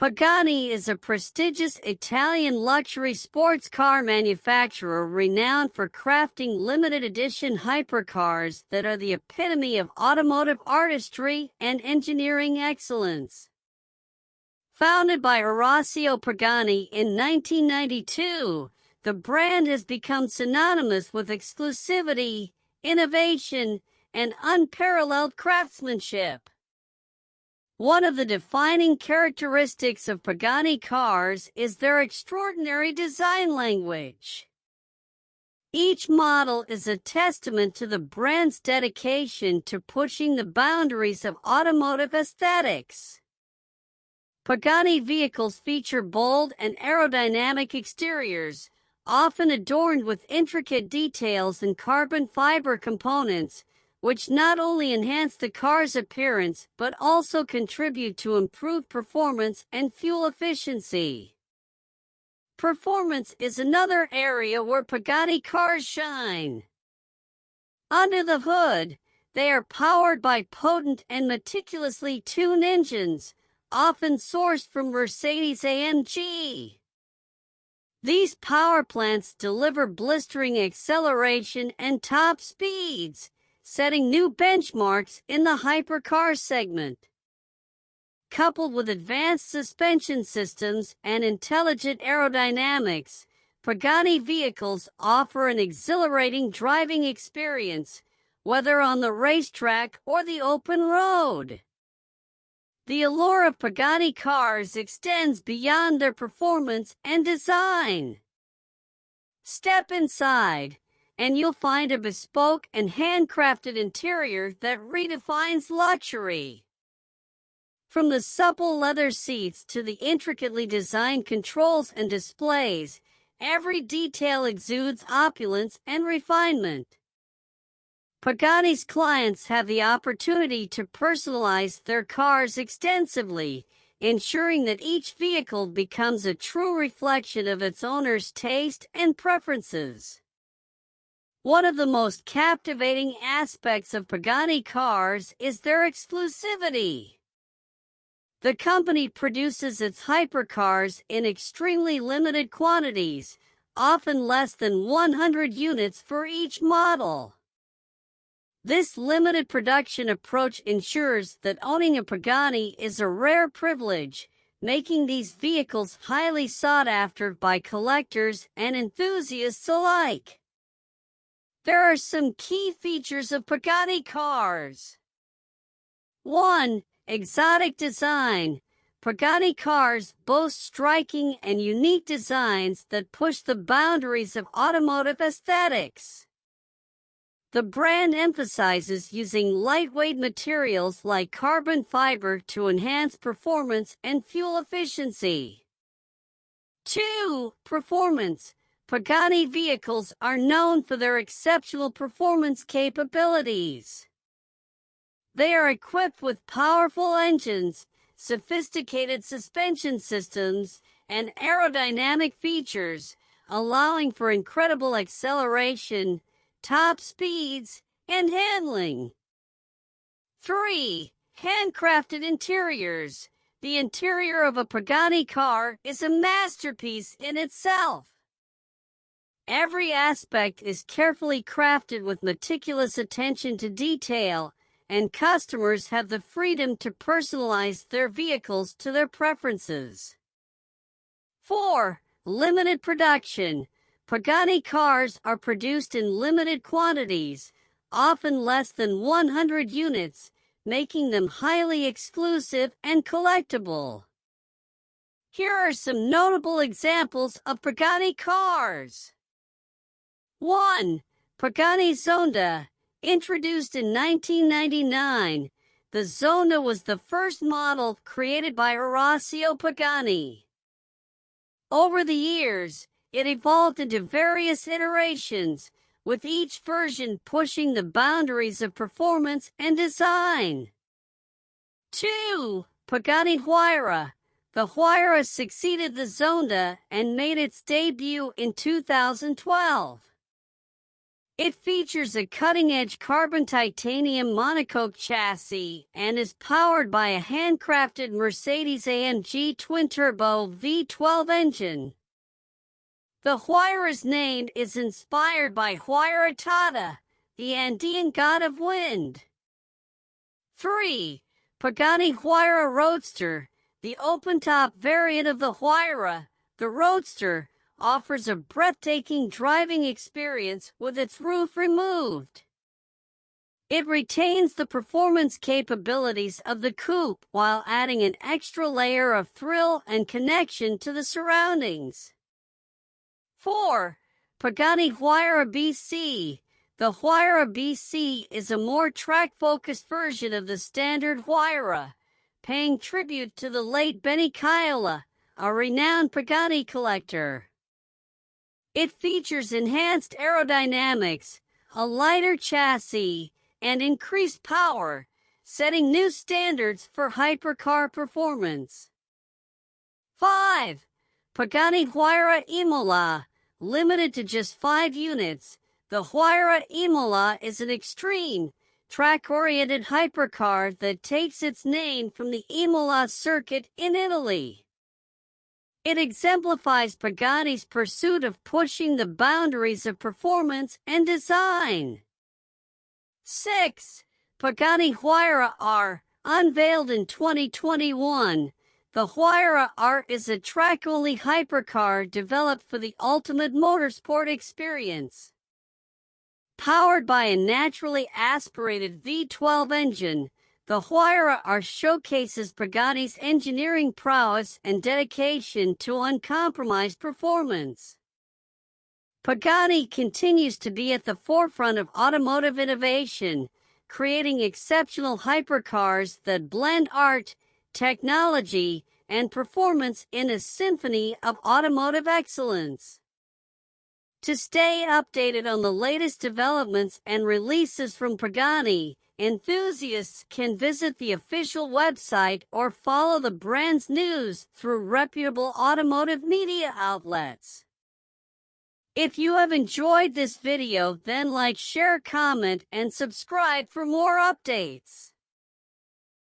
Pagani is a prestigious Italian luxury sports car manufacturer renowned for crafting limited edition hypercars that are the epitome of automotive artistry and engineering excellence. Founded by Orazio Pagani in 1992, the brand has become synonymous with exclusivity, innovation, and unparalleled craftsmanship. One of the defining characteristics of Pagani cars is their extraordinary design language. Each model is a testament to the brand's dedication to pushing the boundaries of automotive aesthetics. Pagani vehicles feature bold and aerodynamic exteriors, often adorned with intricate details and carbon fiber components, which not only enhance the car's appearance but also contribute to improved performance and fuel efficiency. Performance is another area where Pagani cars shine. Under the hood, they are powered by potent and meticulously tuned engines, often sourced from Mercedes-AMG. These power plants deliver blistering acceleration and top speeds, setting new benchmarks in the hypercar segment. Coupled with advanced suspension systems and intelligent aerodynamics, Pagani vehicles offer an exhilarating driving experience, whether on the racetrack or the open road. The allure of Pagani cars extends beyond their performance and design. Step inside, and you'll find a bespoke and handcrafted interior that redefines luxury. From the supple leather seats to the intricately designed controls and displays, every detail exudes opulence and refinement. Pagani's clients have the opportunity to personalize their cars extensively, ensuring that each vehicle becomes a true reflection of its owner's taste and preferences. One of the most captivating aspects of Pagani cars is their exclusivity. The company produces its hypercars in extremely limited quantities, often less than 100 units for each model. This limited production approach ensures that owning a Pagani is a rare privilege, making these vehicles highly sought after by collectors and enthusiasts alike. There are some key features of Pagani cars. 1. Exotic design. Pagani cars boast striking and unique designs that push the boundaries of automotive aesthetics. The brand emphasizes using lightweight materials like carbon fiber to enhance performance and fuel efficiency. 2. Performance. Pagani vehicles are known for their exceptional performance capabilities. They are equipped with powerful engines, sophisticated suspension systems, and aerodynamic features, allowing for incredible acceleration, top speeds, and handling. 3. Handcrafted interiors. The interior of a Pagani car is a masterpiece in itself. Every aspect is carefully crafted with meticulous attention to detail, and customers have the freedom to personalize their vehicles to their preferences. 4. Limited production. Pagani cars are produced in limited quantities, often less than 100 units, making them highly exclusive and collectible. Here are some notable examples of Pagani cars. 1. Pagani Zonda. Introduced in 1999, the Zonda was the first model created by Orazio Pagani. Over the years, it evolved into various iterations, with each version pushing the boundaries of performance and design. 2. Pagani Huayra. The Huayra succeeded the Zonda and made its debut in 2012. It features a cutting-edge carbon titanium monocoque chassis and is powered by a handcrafted Mercedes-AMG twin-turbo V12 engine. The Huayra's name is inspired by Huayra Tata, the Andean god of wind. 3. Pagani Huayra Roadster. The open-top variant of the Huayra, the Roadster, offers a breathtaking driving experience with its roof removed. It retains the performance capabilities of the coupe while adding an extra layer of thrill and connection to the surroundings. 4. Pagani Huayra BC. The Huayra BC is a more track-focused version of the standard Huayra, paying tribute to the late Benny Caiola, a renowned Pagani collector. It features enhanced aerodynamics, a lighter chassis, and increased power, setting new standards for hypercar performance. 5. Pagani Huayra Imola. Limited to just 5 units, the Huayra Imola is an extreme, track-oriented hypercar that takes its name from the Imola circuit in Italy. It exemplifies Pagani's pursuit of pushing the boundaries of performance and design. 6. Pagani Huayra R. Unveiled in 2021, the Huayra R is a track-only hypercar developed for the ultimate motorsport experience. Powered by a naturally aspirated V12 engine, the Huayra R showcases Pagani's engineering prowess and dedication to uncompromised performance. Pagani continues to be at the forefront of automotive innovation, creating exceptional hypercars that blend art, technology, and performance in a symphony of automotive excellence. To stay updated on the latest developments and releases from Pagani, enthusiasts can visit the official website or follow the brand's news through reputable automotive media outlets. If you have enjoyed this video, then like, share, comment, and subscribe for more updates.